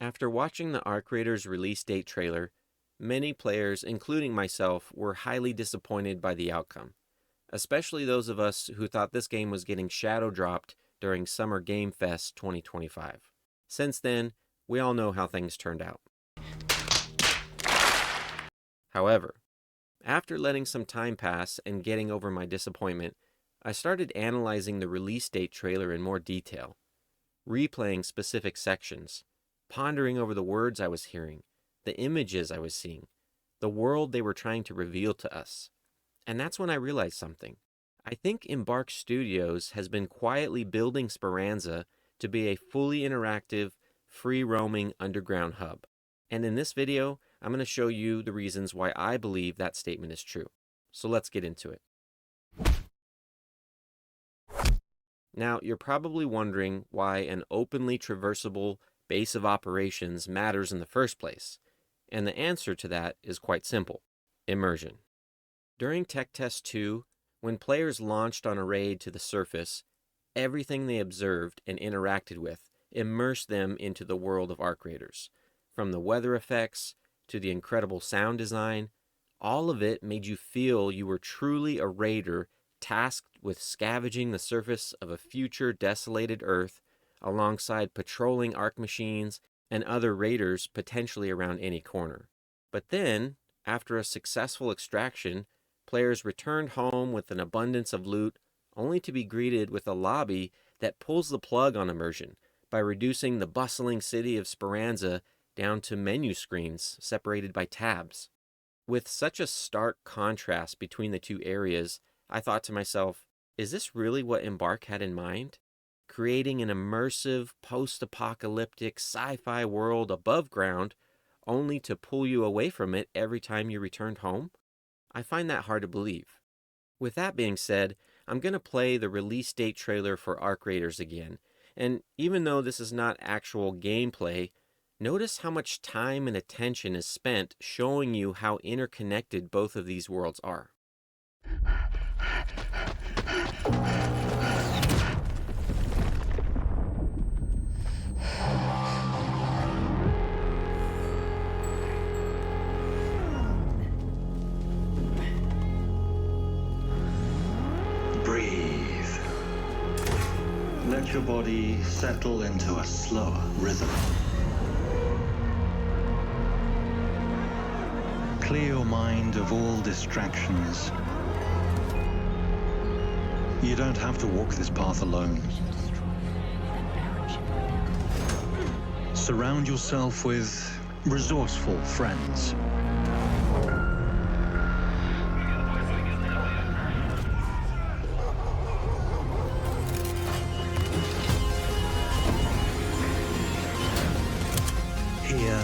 After watching the Arc Raiders release date trailer, many players, including myself, were highly disappointed by the outcome, especially those of us who thought this game was getting shadow dropped during Summer Game Fest 2025. Since then, we all know how things turned out. However, after letting some time pass and getting over my disappointment, I started analyzing the release date trailer in more detail, replaying specific sections, pondering over the words I was hearing, the images I was seeing, the world they were trying to reveal to us. And that's when I realized something. I think Embark Studios has been quietly building Speranza to be a fully interactive, free-roaming underground hub. And in this video, I'm going to show you the reasons why I believe that statement is true. So let's get into it. Now, you're probably wondering why an openly traversable base of operations matters in the first place. And the answer to that is quite simple: immersion. During Tech Test 2, when players launched on a raid to the surface, everything they observed and interacted with immersed them into the world of Arc Raiders. From the weather effects to the incredible sound design, all of it made you feel you were truly a raider tasked with scavenging the surface of a future desolated Earth alongside patrolling Arc machines and other raiders potentially around any corner. But then, after a successful extraction, players returned home with an abundance of loot, only to be greeted with a lobby that pulls the plug on immersion by reducing the bustling city of Speranza down to menu screens separated by tabs. With such a stark contrast between the two areas, I thought to myself, is this really what Embark had in mind? Creating an immersive, post-apocalyptic sci-fi world above ground, only to pull you away from it every time you returned home? I find that hard to believe. With that being said, I'm going to play the release date trailer for Arc Raiders again, and even though this is not actual gameplay, notice how much time and attention is spent showing you how interconnected both of these worlds are. Breathe. Let your body settle into a slower rhythm. Clear your mind of all distractions. You don't have to walk this path alone. Surround yourself with resourceful friends. Here,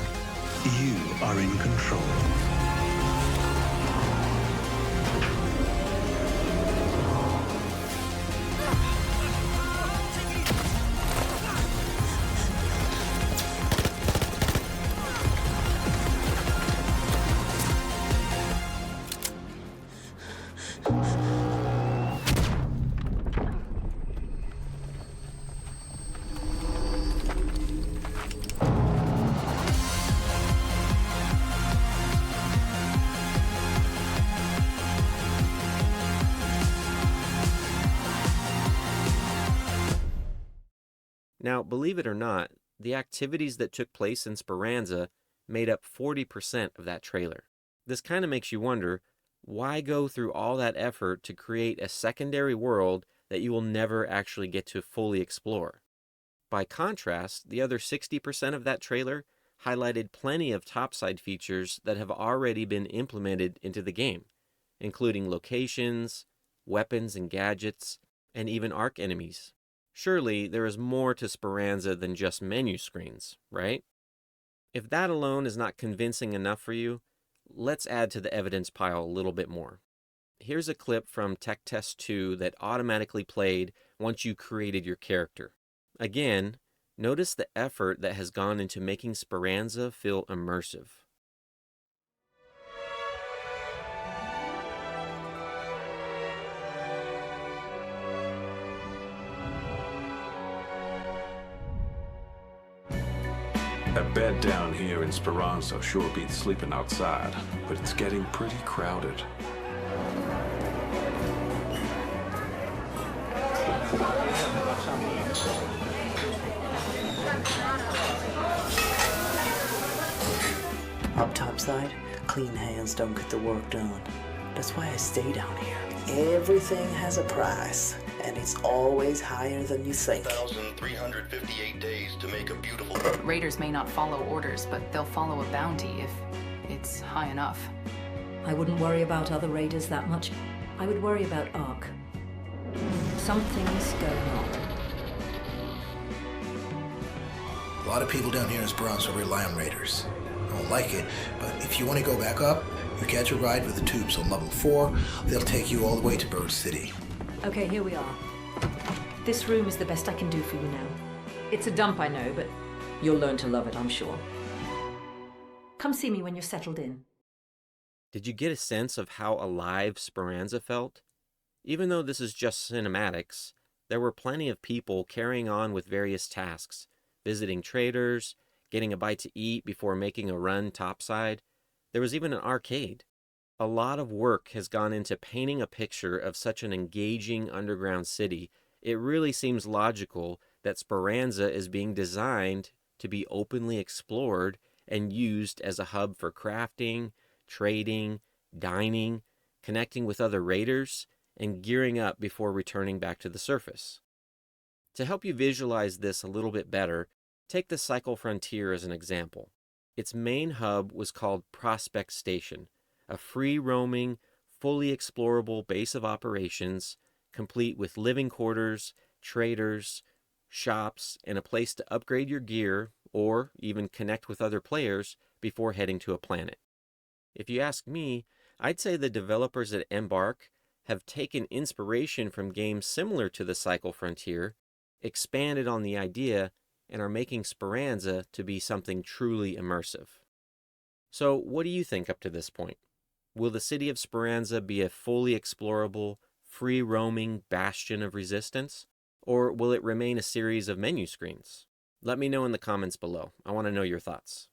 you are in control. Now, believe it or not, the activities that took place in Speranza made up 40% of that trailer. This kind of makes you wonder, why go through all that effort to create a secondary world that you will never actually get to fully explore? By contrast, the other 60% of that trailer highlighted plenty of topside features that have already been implemented into the game, including locations, weapons and gadgets, and even Arc enemies. Surely there is more to Speranza than just menu screens, right? If that alone is not convincing enough for you, let's add to the evidence pile a little bit more. Here's a clip from Tech Test 2 that automatically played once you created your character. Again, notice the effort that has gone into making Speranza feel immersive. A bed down here in Speranza sure beats sleeping outside, but it's getting pretty crowded. Up topside, clean hands don't get the work done. That's why I stay down here. Everything has a price, and it's always higher than you think. 1,358 days to make a beautiful... Raiders may not follow orders, but they'll follow a bounty if it's high enough. I wouldn't worry about other raiders that much. I would worry about Ark. Something's going on. A lot of people down here in Speranza rely on raiders. I don't like it, but if you want to go back up, you catch a ride with the tubes on level 4. They'll take you all the way to Bird City. Okay, here we are. This room is the best I can do for you now. It's a dump, I know, but you'll learn to love it, I'm sure. Come see me when you're settled in. Did you get a sense of how alive Speranza felt? Even though this is just cinematics, there were plenty of people carrying on with various tasks, visiting traders, getting a bite to eat before making a run topside. There was even an arcade. A lot of work has gone into painting a picture of such an engaging underground city. It really seems logical that Speranza is being designed to be openly explored and used as a hub for crafting, trading, dining, connecting with other raiders, and gearing up before returning back to the surface. To help you visualize this a little bit better, take the Cycle Frontier as an example. Its main hub was called Prospect Station, a free-roaming, fully explorable base of operations, complete with living quarters, traders, shops, and a place to upgrade your gear or even connect with other players before heading to a planet. If you ask me, I'd say the developers at Embark have taken inspiration from games similar to the Cycle Frontier, expanded on the idea, and are making Speranza to be something truly immersive. So, what do you think up to this point? Will the city of Speranza be a fully explorable, free-roaming bastion of resistance? Or will it remain a series of menu screens? Let me know in the comments below. I want to know your thoughts.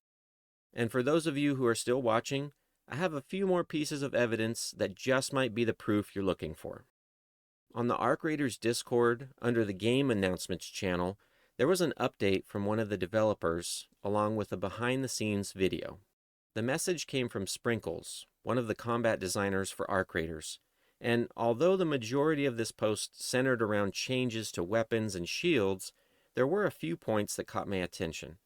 And for those of you who are still watching, I have a few more pieces of evidence that just might be the proof you're looking for. On the Arc Raiders Discord, under the Game Announcements channel, there was an update from one of the developers, along with a behind-the-scenes video. The message came from Sprinkles, one of the combat designers for Arc Raiders, and although the majority of this post centered around changes to weapons and shields, there were a few points that caught my attention.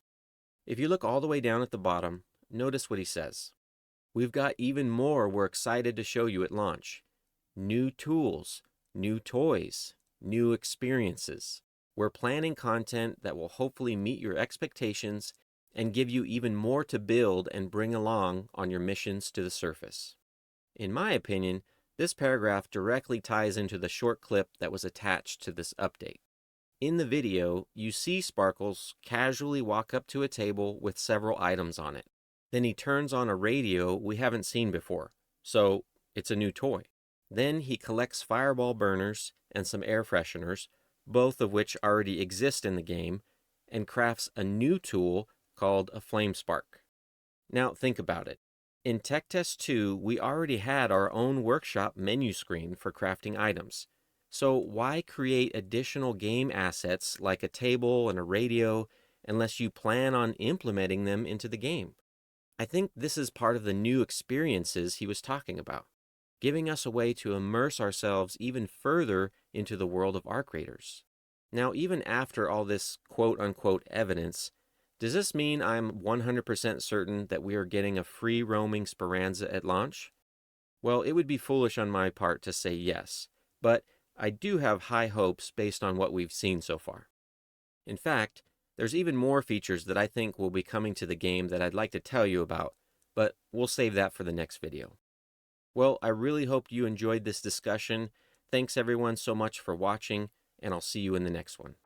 If you look all the way down at the bottom, notice what he says. We've got even more we're excited to show you at launch. New tools, new toys, new experiences. We're planning content that will hopefully meet your expectations and give you even more to build and bring along on your missions to the surface. In my opinion, this paragraph directly ties into the short clip that was attached to this update. In the video, you see Sparkles casually walk up to a table with several items on it. Then he turns on a radio we haven't seen before, so it's a new toy. Then he collects fireball burners and some air fresheners, both of which already exist in the game, and crafts a new tool called a flame spark. Now think about it. In Tech Test 2, we already had our own workshop menu screen for crafting items. So why create additional game assets like a table and a radio unless you plan on implementing them into the game? I think this is part of the new experiences he was talking about, giving us a way to immerse ourselves even further into the world of Arc Raiders. Now, even after all this quote-unquote evidence, does this mean I'm 100% certain that we are getting a free-roaming Speranza at launch? Well, it would be foolish on my part to say yes, but I do have high hopes based on what we've seen so far. In fact, there's even more features that I think will be coming to the game that I'd like to tell you about, but we'll save that for the next video. Well, I really hope you enjoyed this discussion. Thanks everyone so much for watching, and I'll see you in the next one.